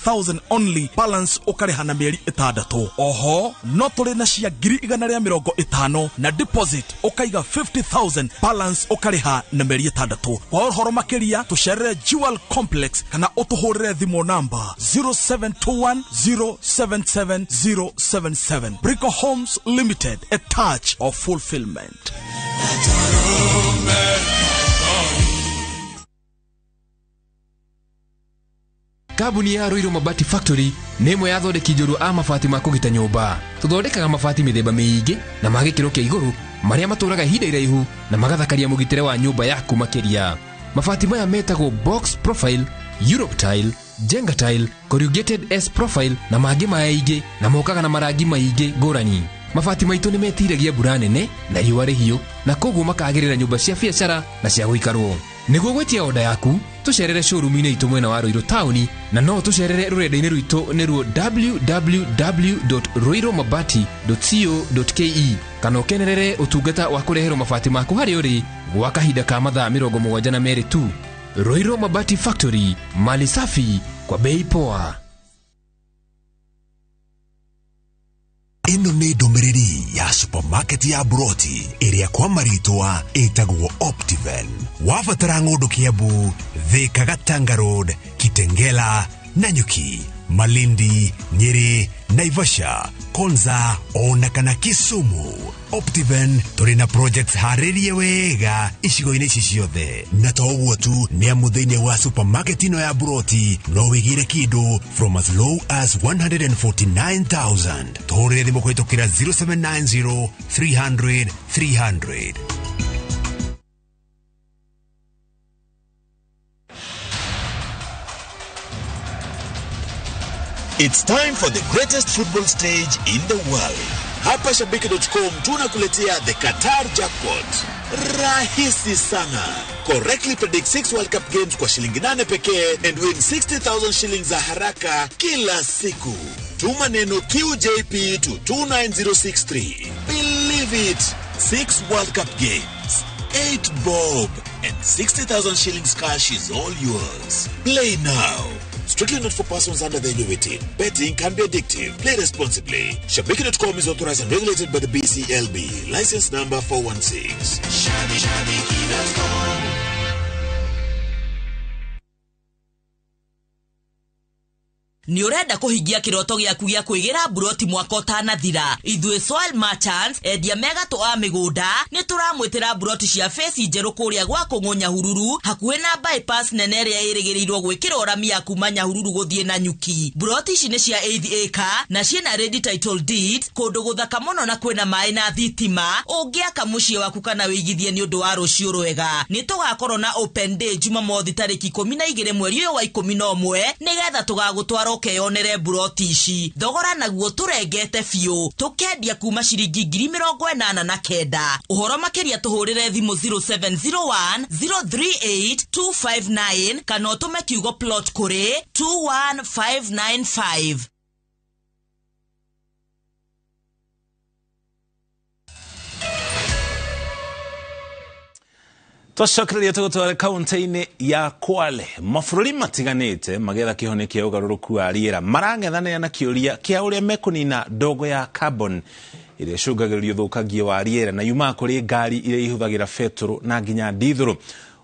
50,000 only, balance ukariha na mieri 6. Oho no tuli na cia 150 na deposit ukaiga 50,000, balance ukariha na mieri 6. Kwa uhoro makiria tucerere Jewel Complex kana utuhurire thimo namba 0721077077. Brico Homes Limited, a touch of fulfillment. Kabuni ya Ruiru Mabati Factory nemo ya thondeki njuru a mabati ma kugita nyumba. Tuthondekaga mabati mithemba miingi na magikiro kia iguru maria maturaga ihinda iraihu na magathakaria mugitire wa nyumba yaku makiria. Mabati maya metagwo box profile, Europe tile, Jenga tile, corrugated S profile na mangĩ maingĩ na mokaga na marangi maingĩ ngũrani. Mabati maitũ nĩ metiragia mbura nene na riũa rĩhiũ na koguo makagĩrĩra nyũmba cia biacara na cia gũikarwo. Nĩguo gwetia oda yaku tucerere showroom-inĩ itũ mwena wa Ruiru town na no tucerere rũrenda-inĩ rwitũ nĩruo www.ruirumabati.co.ke kana ũkenerere ũtungata wa kũreherwo mabati maku harĩ ũrĩ gwa kahinda ka mathaa 72 tu. Ruiru Mabati Factory, mali safi kwa bei poa. Ino nĩ ndũmĩrĩri ya supermarket ya Broti ĩrĩa kwa marĩtwa ĩtagwo Optiven. Wabatara ng'ũndũ Kiambu, Thika, Gatanga Road, Kitengela, Nanyuki, Malindi, Nyeri, Naivasha, Konza, ona kana Kisumu. Optiven tũrĩ na projects harĩrie wega icigo-inĩ ici ciothe. Na to ũguo tu, nĩ amu thĩinĩ wa supermarket ino ya Broti no wĩgĩre kĩndũ from as low as 149,000. Tũhũrĩre thimũ kũhĩtũkĩra 0790 300 300. It's time for the greatest football stage in the world. Hapa Shabiki.com tunakuletea the Qatar Jackpot. Rahisi sana. Correctly predict 6 World Cup games kwa shilingi 8 pekee and win 60,000 shillings za haraka kila siku. Tuma neno QJP to 29063. Believe it. 6 World Cup games, 8 bob, and 60,000 shillings cash is all yours. Play now. Strictly not for persons under the age of 18. Betting can be addictive. Play responsibly. Shabiki.com is authorized and regulated by the BCLB. License number 416. Shabiki.com. Ni urenda kuhingia kiroto gyaku gya kuigira Broti mwaka utanathira. Ithue soil merchants endia mega to a migunda ni turamwitira Broti cia face njeru kuria gwa kung'onya hururu hakuhe na bypass nene ria irigirirwo gwikira urami ya kumanya hururu guthie na nyuki. Broti ici ni cia 8 acre na ciena ready title deed kundu guthaka muno na kwina mai na thitima ungiaka mucie waku kana wigithie ni undu wa rucio rwega. Ni tugakorwo na open day Jumamothi tariki 12 mweri uyu wa 11 nigetha tugagutwara ukeyonere Broti ici. Thogora naguo turengete fiu tukendia kuma ciringi 89,000. Uhoro makiria tuhurire thimu 0701 038 259 kana utume kiugo plot kuri 21595. Twacokreria tugutware kaunti-inĩ ya Kwale. Mabũrũri matiganĩte magetha kĩhonia ũgarũrũku wa rĩera marang'ethanĩra na kĩũria kĩa ũrĩa mekũnina ndogo ya carbon ĩrĩa ĩcũngagĩrĩria ũthũkangia wa rĩera na yumaga kũrĩ ngari iria ihũthagĩra betũrũ na nginya ndithũrũ.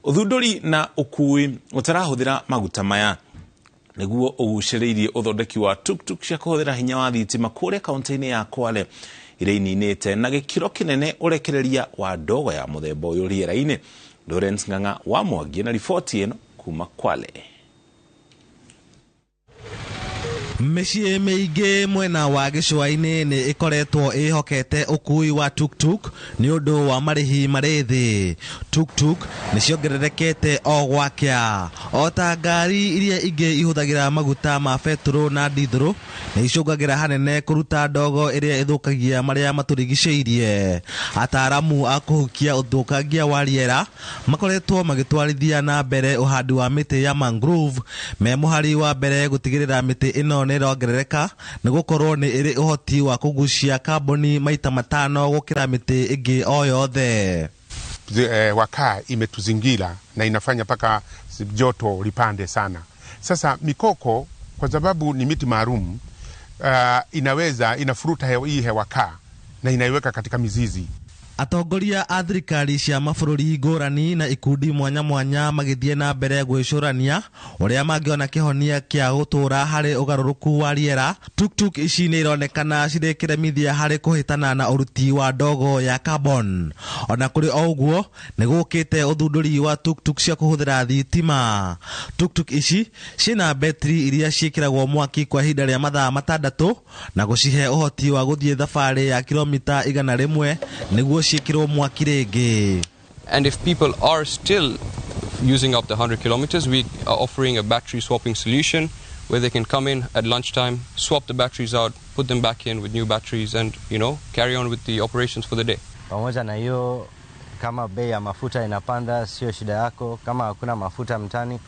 Ũthundũri na ũkui ũtarahũthĩra maguta maya nĩguo ũgucĩrĩirie ũthondeki wa tuk-tuk cia kũhũthĩra hinya wa thitima kũrĩa kaunti-inĩ ya Kwale iria ininĩte na gĩkĩro kĩnene ũrekereria wa ndogo ya mũthemba ũyũ rĩera-inĩ. Lawrence Ng'ang'a wa Mwangi na riboti ĩno kuma Kwale. Mĩciĩ mĩingĩ mwena wa gĩcũa-inĩ nĩ ĩkoretwo ĩhokete ũkui wa tuk-tuk nĩ ũndũ wa marĩhi marĩ thĩ. Tuk-tuk nĩ ciongererekete o gwakĩa. O ta ngari iria ingĩ ihũthagĩra maguta ma betũrũ na ndithũrũ nĩ icũngagĩra hanene kũruta ndogo ĩrĩa ĩthũkagia marĩa matũrigicĩirie. Ataaramu a kũhukia ũthũkangia wa rĩera makoretwo magĩtwarithia na mbere ũhandi wa mĩtĩ ya mangrove me mũhari wa mbere gũtigĩrĩra mĩtĩ ĩno nĩ ĩrongerereka nĩ gũkorwo nĩ ĩrĩ ũhoti wa kũgucia kaboni maita 5 gũkĩra mĩtĩ ĩngĩ o yothe. Wakaa imetuzingira na inafanya paka joto lipande sana. Sasa mikoko kwa sababu ni miti maalum, inafuruta hii hewa kaa na inaiweka katika mizizi. Atongoria a thirikari cia mabũrũri ngũrani na ikundi mwanya mwanya magĩthiĩ na mbere gwĩcũrania ũrĩa mangĩona kĩhonia kĩa gũtũũra harĩ ũgarũrũku wa rĩera. Tuktuk ici nĩ ironekana cirĩ kĩremithia harĩ kũhĩtana na ũruti wa ndogo ya carbon. Ona kũrĩ o ũguo nĩ gũkĩte ũthundũri wa tuktuk cia kũhũthĩra thitima. Tuktuk ici ciĩna betri iria ciĩkĩragwo mwaki kwa ihinda rĩa mathaa 6 na gũcihe ũhoti wa gũthiĩ thabarĩ ya kilomita 100 nĩguo and if people are still using up the 100 kilometers, we are offering a battery swapping solution where they can come in at lunchtime, swap the batteries out, put them back in with new batteries and, carry on with the operations for the day. Pamoja na hiyo, kama bei ya mafuta inapanda, sio shida yako. Kama hakuna mafuta mtani,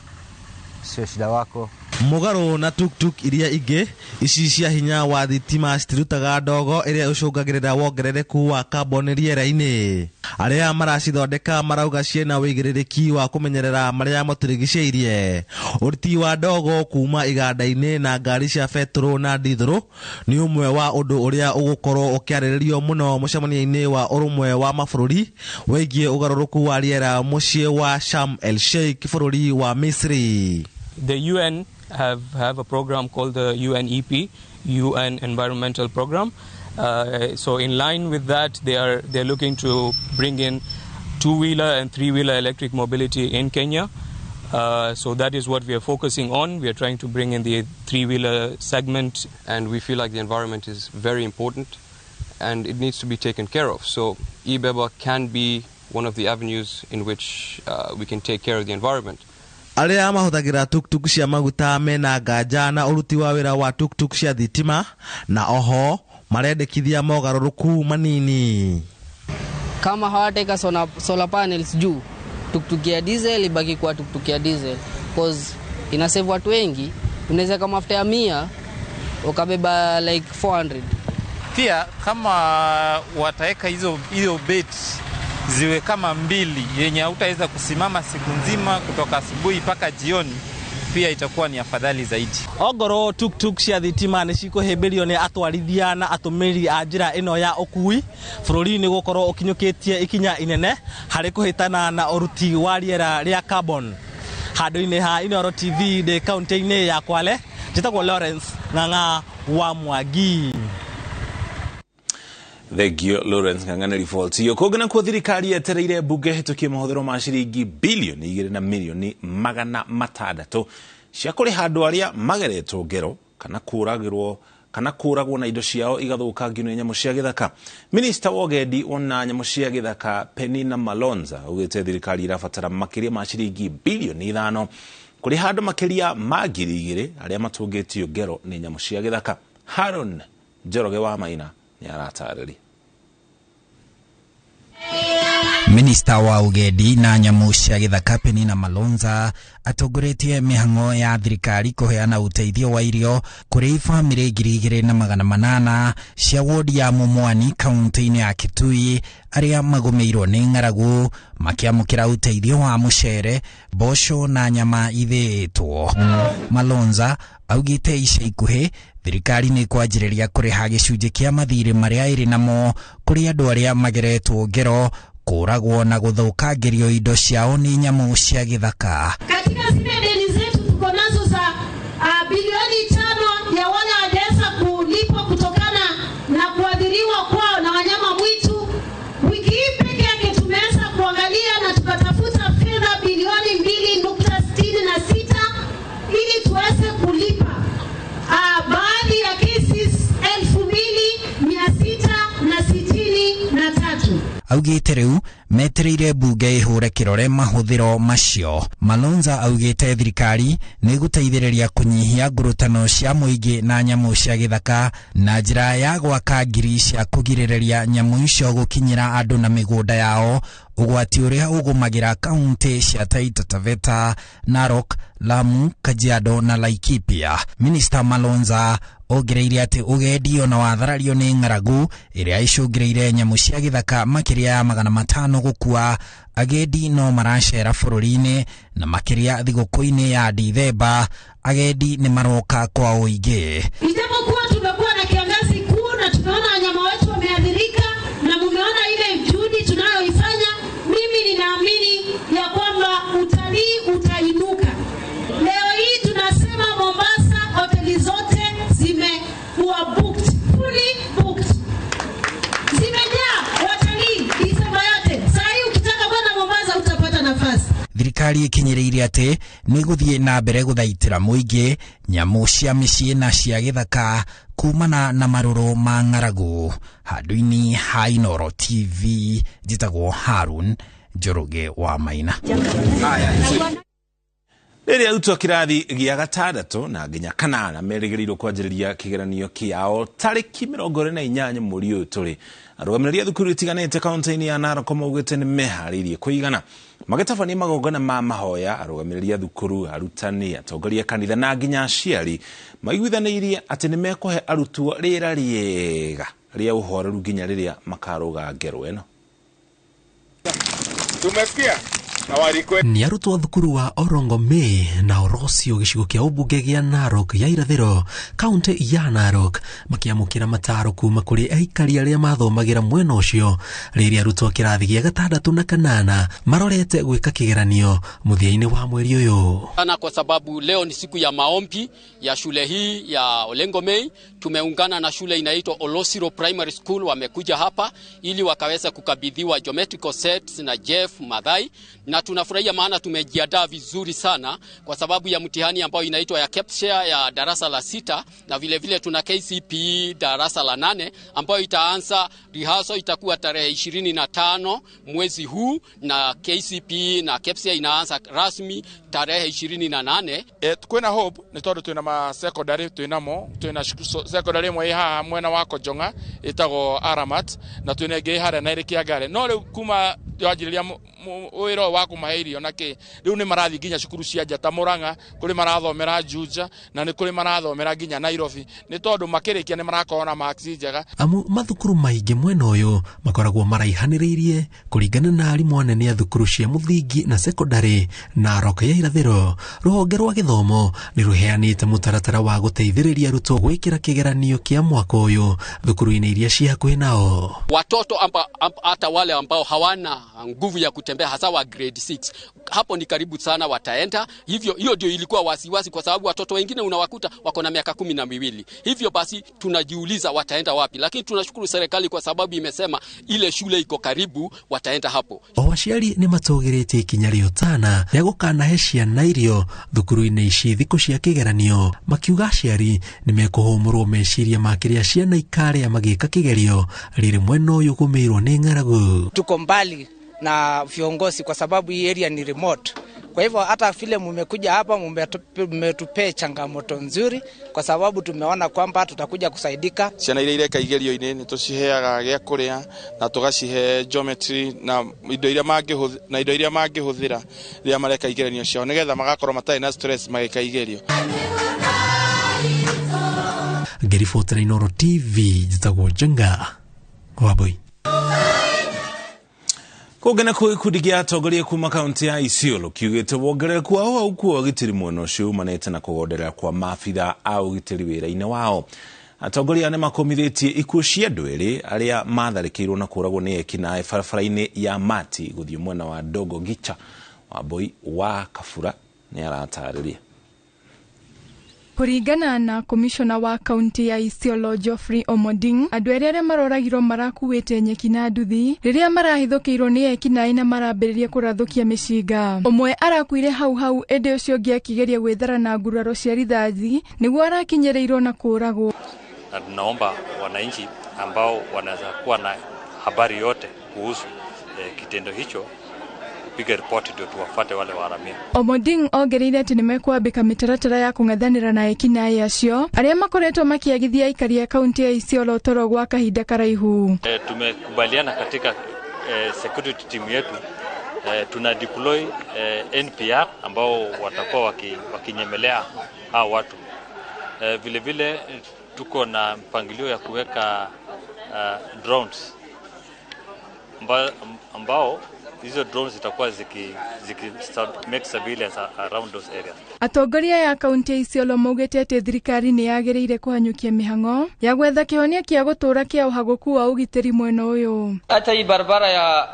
sio shida wako. Mũgarũ na tuktuk iria ingĩ, ici cia hinya wa thitima citirutaga ndogo ĩrĩa ũcũngagĩrĩra wongerereku wa carbon rĩera-inĩ. Arĩa maracithondeka marauga ciĩna wĩigĩrĩrĩki wa kũmenyerera marĩa matũrigicĩirie. Ũruti wa ndogo kuma iganda-inĩ na ngari cia betũrũ na ndithũrũ nĩ ũmwe wa ũndũ ũrĩa ũgũkorwo ũkĩarĩrĩrio mũno mũcemanio-inĩ wa ũrũmwe wa mabũrũri wĩgiĩ ũgarũrũku wa rĩera mũciĩ wa Sharm el Sheikh bũrũri wa Misri. The UN have a program called the UNEP, UN Environmental Program. So in line with that, they're looking to bring in 2-wheeler and 3-wheeler electric mobility in Kenya. So that is what we are focusing on. We are trying to bring in the 3-wheeler segment, and we feel like the environment is very important and it needs to be taken care of. So e-beba can be one of the avenues in which we can take care of the environment. Arĩa mahũthagĩra tuktuk cia maguta mena nganja na ũruti wa wĩra wa tuktuk cia thitima na oho marendekithia mogarũrũku manini. Kama hawateka solar panels juu, tuktuk ya diesel ibaki kwa tuktuk ya diesel, because inasave watu wengi. Unaweza kama mafuta ya 100 ukabeba like 400. Pia kama wataweka hizo beti ziwe kama 2 yenye hautaweza kusimama siku nzima kutoka asubuhi mpaka jioni, pia itakuwa ni afadhali zaidi. Ogoro tuktuk cia thitima nĩ cikũhĩmbĩrio nĩ atwarithia na atũmĩri a njĩra ĩno ya ũkui bũrũri-inĩ gũkorwo ũkinyũkĩtie ikinya inene harĩ kũhĩtana na ũruti wa rĩera rĩa carbon. Handũ-inĩ ha iNooro TV ndĩ kaunti-inĩ ya Kwale, njĩtagwo Lawrence Ng'ang'a wa Mwangi. Thegio Lawrence Ng'ang'a report yo kogana kwa thirikari yetereire bunge hitukie mahũthĩro ma ciringi bilioni 2 na milioni 600 cia kũrĩha andũ arĩa mageretwo ngero kana kũragwo na indo ciao igathũkangio nĩ nyamũ cia gĩthaka. Minister wa ũgendi ona nyamũ cia gĩthaka Penina Malonza augĩte thirikari irabatara makĩria ma ciringi bilioni 5 kũrĩha andũ makĩria ma 2,000 arĩa matũngĩtio ngero nĩ nyamũ cia gĩthaka. Haron Njoroge wa Maina nĩaratarĩria. Minister wa ũgendi na nyamũ cia gĩthaka Penina Malonza atongoretie mĩhang'o ya thirikari kũheana ũteithio wa irio kũrĩ famĩlĩ 2,800 cia wodi ya Mũmwani kaunti-inĩ ya Kitui arĩa magũmĩirwo nĩ ng'aragu makĩamũkĩra ũteithio wa mũcere, mboco na nyama ithĩĩtwo. Malonza augĩte ica ikuhĩ thirikari nĩ kwanjĩrĩria kũrĩha gĩcunjĩ kĩa mathirĩ marĩa ĩrĩ namo kũrĩ andũ arĩa mageretwo ngero, kũragwo na gũthũkangĩrio indo ciao nĩ nyamũ cia gĩthaka. Katika zile deni zetu tuko nazo za bilioni 5 ya wale wajaweza kulipwa kutokana na kuadhiriwa kwao na wanyama mwitu. Wiki hii peke yake tumeweza kuangalia na tukatafuta fedha bilioni 2.66 ili tuweze kulipa baadhi ya cases 2,663. Augĩte rĩu metereire bunge ĩhũre kĩrore mahũthĩro macio. Malonza augĩte thirikari nĩ gũteithĩrĩria kũnyihia ngũrũtano cia mũingĩ na nyamũ cia gĩthaka na njĩra ya gwaka ngiri cia kũgirĩrĩria nyamũ icio gũkinyĩra andũ na mĩgũnda yao, ũgwati ũrĩa ũgũmagĩra kaunti cia Taita Taveta, Narok, Lamu, Kajiado na Laikipia. Minister Malonza ongereire atĩ ũgendi ona watharario nĩ ng'aragu ĩrĩa icũngĩrĩire nyamũ cia gĩthaka makĩria ya 500 gukua agendi no maracera bururi-ini na makiria thigũkũ-inĩ ya Dithemba agendi ni maroka kwa uingi. Ijapokuwa tumekuwa na kiangazi kuu na tumeona wanyama wetu wameathirika na mumeona ile juhudi tunayoifanya, mimi ninaamini ya kwamba utalii utainuka. Leo hii tunasema Mombasa hoteli zote zimekuwa booked, fully booked. Zimejaa watalii Disemba yote. Sasa hii ukitaka kwenda Mombasa utapata nafasi. Thirikari ikinyereire ati ni guthie na mbere guthaitira muingi nyamu cia micii na cia githaka kumana na maruru ma ng'aragu. Handu-ini ha iNooro TV njitagwo Harun Njoroge wa Maina. Rĩrĩa arutwo kĩrathi gĩa gatandatũ na nginya kanana merĩgĩrĩirwo kwanjĩrĩria kĩgeranio kĩao tarĩki 28 mweri ũyũ tũrĩ. Arũgamĩrĩri a thukuru itiganĩte kaunti-inĩ ya Narok maugĩte nĩ meharĩirie kũigana magĩtabania magongona ma mahoya. Arũgamĩrĩri a thukuru, arutani, atongoria kanitha na nginya aciari maiguithanĩirie atĩ nĩ mekũhe arutwo rĩera rĩega rĩa ũhoreru nginya rĩrĩa makarũga ngero ĩno. Tumesikia ni arutwo thukuru wa Orongome na Orosio gĩcigo kĩa ũmbunge gĩa Narok ya irathĩro kaunti ya Narok makiamũkĩra mataro kuma kũrĩ aikari arĩa mathomagĩra mwena ũcio rĩrĩa arutwo kĩrathi gĩa gatandatũ na kanana marorete gwĩka kĩgeranio mũthia-inĩ wa mweri ũyũ. Kwa sababu leo ni siku ya maombi ya shule hii ya Olengomei, tumeungana na shule inaitwa Olosiro Primary School, wamekuja hapa ili wakaweza kukabidhiwa geometrical sets na Jeff Madhai, na tunafurahia maana tumejiandaa vizuri sana kwa sababu ya mtihani ambao inaitwa ya KPSEA ya darasa la 6 na vile vile tuna KCPE darasa la 8 ambayo itaanza rehearsal itakuwa tarehe 25 mwezi huu na KCPE na KPSEA inaanza rasmi tarehe 28. Kwena hope ni tondu twina ma secondary twinamo, twina secondary mwe ha mwena wako Jonga itago Aramat na twina ngi hare na iri Kiangare. No riu kuma yanjiriria wiro wa kumaheirio nake riu ni marathi nginya cukuru cia njata Murang'a, kuri marathomera Juja na ni kuri marathomera nginya Nairobi, ni tondu makirikia ni marakona marks njega. Amu mathukuru maingi mwena uyu makoragwo maraihanĩrĩirie kũringana na arimũ anene a thukuru cia mũthingi na secondary Narok ya irathĩro. Rũhonge rwa gĩthomo nĩ rũheanĩte mũtaratara wa gũteithĩrĩria arutwo gwĩkĩra kĩgeranio kĩa mwaka ũyũ thukuru-inĩ iria ci hakuhĩ nao. Watoto hata wale ambao hawana nguvu ya kutembea hasa wa grade 6 hapo ni karibu sana wataenda. Hiyo ndio ilikuwa wasiwasi kwa sababu watoto wengine unawakuta wako na miaka 12. Hivyo basi tunajiuliza wataenda wapi, lakini tunashukuru serikali kwa sababu imesema ile shule iko karibu, wataenda hapo. Aciari nĩ matũgĩrĩtie ikinya rĩo tana rĩa gũkanahe ciana irio thukuru-inĩ ici thikũ cia kĩgeranio, makiuga aciari nĩ mekũhũmũrwo meciria ma kĩrĩa ciana ikarĩa magĩka kĩgerio rĩrĩ mwena ũyũ gũmĩirwo nĩ ng'aragu. Tuko mbali na viongozi kwa sababu hii area ni remote. Kwa hivyo hata vile mmekuja hapa mmetupea changamoto nzuri kwa sababu tumeona kwamba tutakuja kusaidika. Ciana ile ireka igerio-inĩ nĩ tũciheaga gĩa kũrĩa na tũgacihe geometry na indo iria mangĩhũthĩra rĩrĩa mareka igeranio ciao nĩgetha magakorwo matarĩ na stress magĩka igerio. Ngĩribotera iNooro TV njĩtagwo Njenga Wambui. Kũngena kwĩ gĩkundi gĩa atongoria kuma kaunti ya Isiolo kiugĩte wongerereku wao wa ũgitĩri mwena ũcio umanĩte na kũgonderera kwa maabitha a ũgitĩri wĩra-inĩ wao. Atongoria nĩ makomithĩtie ikuũ cia andũ erĩ arĩa matharĩkĩirwo na kũragwo nĩ ekinaĩ barabara-inĩ ya Mati gũthiĩ mwena wa Dogo Gicha. Wambui wa Kabura nĩ aratarĩria. Kũringana na komishona wa kaunti ya Isiolo Geoffrey Omoding, andũ arĩa maroragirwo marakuĩte nyeki na nduthi rĩrĩa marahithũkĩirwo nĩ ekinaĩ na marambĩrĩria kũrathũkia mĩcinga. Ũmwe arakuire hau ĩndĩ ũcio ũngĩ akĩgeria gwĩthara na nguraro cia rithathi nĩguo arakinyĩrĩirwo na kũragwo. Na tunaomba wananchi ambao wanaweza kuwa na habari yote kuhusu kitendo hicho piga ripoti ndio tuwafate wale waharamia. Omoding ongereire atĩ nĩ mekwambĩka mĩtaratara ya kũng'ethanĩra na ekinaĩ acio arĩa makoretwo makĩagithia aikari a kaunti ya Isiolo toro gwa kahinda karaihu. Tumekubaliana katika security team yetu tuna deploy NPR ambao watakuwa wakinyemelea hao watu. Vile vile tuko na mpangilio ya kuweka drones ambao hizo drones zitakuwa ziki make surveillance around those areas. Atongoria ya kaunti ya Isiolo maugite ati thirikari ni yagereire kuhanyukia mihango ya gwetha kihonia kia gutura kia uhaguku wa ugitiri mwena uyu. Hata hii barabara ya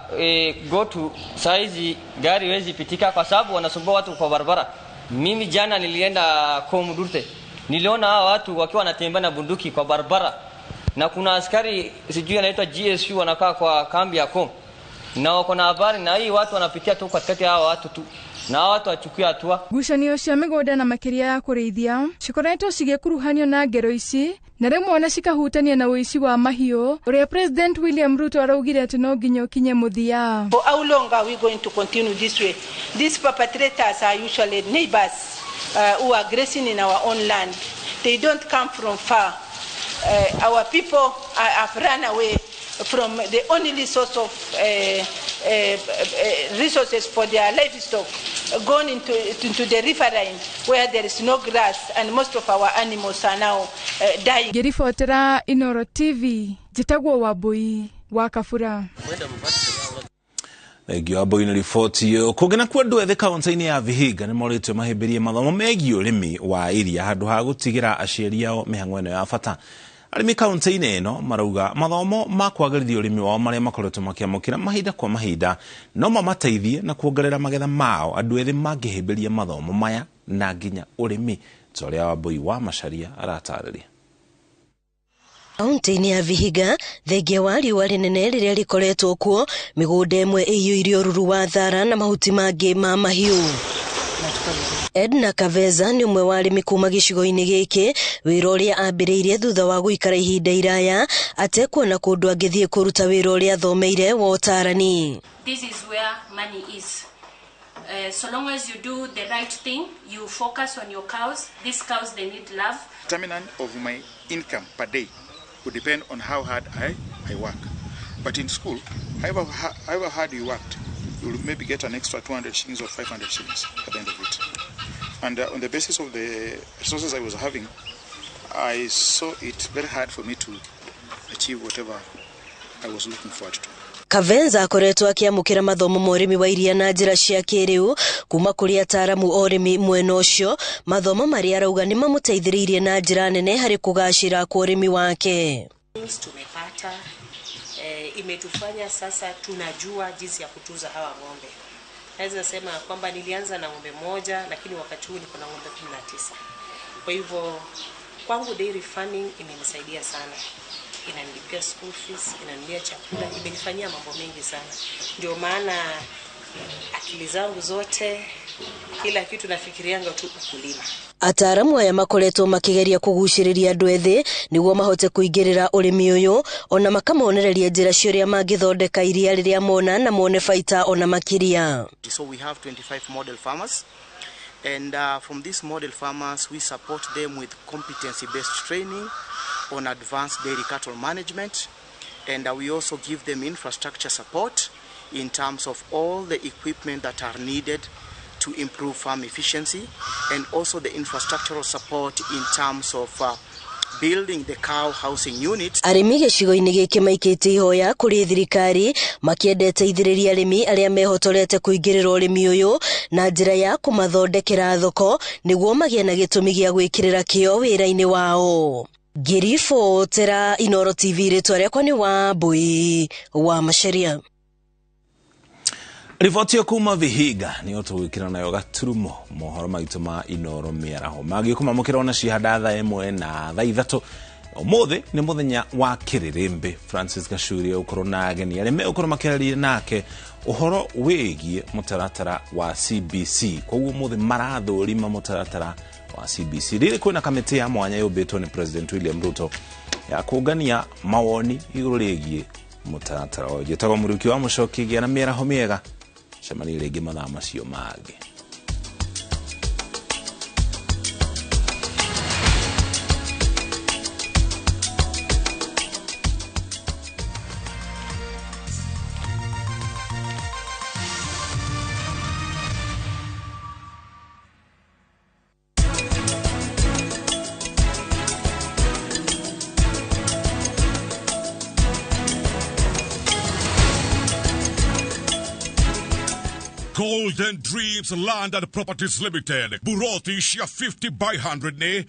go to saizi gari wezi pitika kwa sababu wanasumbua watu kwa barabara. Mimi jana nilienda Komudurte, niliona hawa watu wakiwa wanatembea na bunduki kwa barabara, na kuna askari sijui anaitwa GSU wanakaa kwa kambi ya Kom, na wako na habari na hii watu wanapitia tu katikati ya hawa watu tu, na watu wachukua hatua. Ngucanio cia migoda na makiria ya kureithia cikoretwo cigikuruhanio na ngero ici, na rimwe ona cikahutania na uici wa mahiũ uria President William Ruto araugire ati no nginya ukinye muthia. For how long are we going to continue this way? These perpetrators are usually neighbors who are grazing in our own land. They don't come from far. Our people have run away from the only source of resources for their livestock, gone into the riverine where there is no grass, and most of our animals are now dying. Ngiribotera iNooro TV, njitagwo Wambui wa Kabura. Egio abo ina ripoti yo kugena kwa andu ethe kaunti-ini ya Vihiga ni moritwe mahimbirie mathomo megie urimi wa iria handu ha gutigira aciari ao mihango ino ya bata. Arimi kaunti-ini ino marauga mathomo ma kwagĩrithia urimi wao maria makoretwo makiamukira mahinda kwa mahinda no mamateithie na kuongerera magetha mao andu ethĩ mangĩhĩmbĩria mathomo maya na nginya urimi. Toria Wambui wa Macharia aratarĩria. Kaunti-ini ya Vihiga thengia wa riũa rĩnene rĩrĩa rĩkoretwo kuo mĩgũnda ĩmwe ĩiyũire ũruru wa thara na mahuti mangĩ ma mahiũ. Edna Kaveza ni umwe wa arĩmi kuma gĩcigo-inĩ gĩkĩ wĩra ũrĩa ambĩrĩirie thutha wa gũikara ihinda iraya atekuona kũndũ angĩthiĩ kũruta wĩra ũrĩa athomeire wa ũtarani. This is where money is. So long as you do the right thing, you focus on your cows. These cows, they need love. Determinant of my income per day would depend on how hard I work. But in school, however hard you worked, you will maybe get an extra 200 shillings or 500 shillings at the end of it. And on the basis of the resources I was having, I saw it very hard for me to achieve whatever I was looking forward to. Kavenza akoretwo akiamukira mathomo ma urimi wa iria na njira cia kiriu kuma kuri ataramu orimi mwena ucio, mathomo maria arauga ni mamuteithiriirie na njira nene hari kugacira kwa urimi wake. Tumepata imetufanya sasa tunajua jinsi ya kutunza hawa ng'ombe. Naweza sema kwamba nilianza na ng'ombe moja lakini wakati huu niko na ng'ombe 19. Kwa hivyo kwangu dairy farming imenisaidia sana. Inanilipia school fees, inanilia chakula, imenifanyia mambo mengi sana. Ndio maana akili zangu zote, kila kitu nafikirianga tu ukulima. Ataramu aya makoretwo makigeria kuguciriria andu ethĩ niguo mahote kuingirira urimi uyu ona makamonereria njira ciuria mangithondeka iria riria mona na mone baita ona makiria. So we have 25 model farmers, and from these model farmers we support them with competency based training on advanced dairy cattle management, and we also give them infrastructure support in terms of all the equipment that are needed to improve farm efficiency, and also the infrastructural support in terms of building the cow housing units. Arimi gĩcigo-inĩ gĩkĩ maikĩte ihoya kũrĩ thirikari makiendete ithirĩria arimi aria mehotorete kuingĩrĩra ũrĩmi ũyũ na njĩra ya kũmathondekera thoko nĩguo magĩe na gĩtũmi gĩa gwĩkĩrĩra kĩo wĩra-inĩ wao. Ngiribotera iNooro TV rĩtwa rĩakwa nĩ Wambui wa Macharia. Riboti yo kuma Vihiga ni otugwikira nayo gaturumo mohoro maitu ma iNooro miaraho magikuma mukira ona cihanda tha emwe na tha ithatu. Umuthi ni muthenya wa Kiririmbi. Francis Gachuri ukorwo na ageni arĩa meũkorwo makĩarĩria nake uhoro wĩgie mutaratara wa CBC. Koguo umuthi marathũrima mutaratara wa CBC. Rĩrĩ kwĩna kamĩtĩ ya mwanya yũmbĩtwo nĩ President William Ruto ya kũngania mawoni igũrũ rĩgie mutaratara ũyũ. Njĩtagwo Mũruki wa Mũcoki gĩa na mĩaraho mĩega. Cemani rĩngĩ mathaa macio mangĩ. Golden Dreams Land and Properties Limited. Buroti shia 50 by 100 ne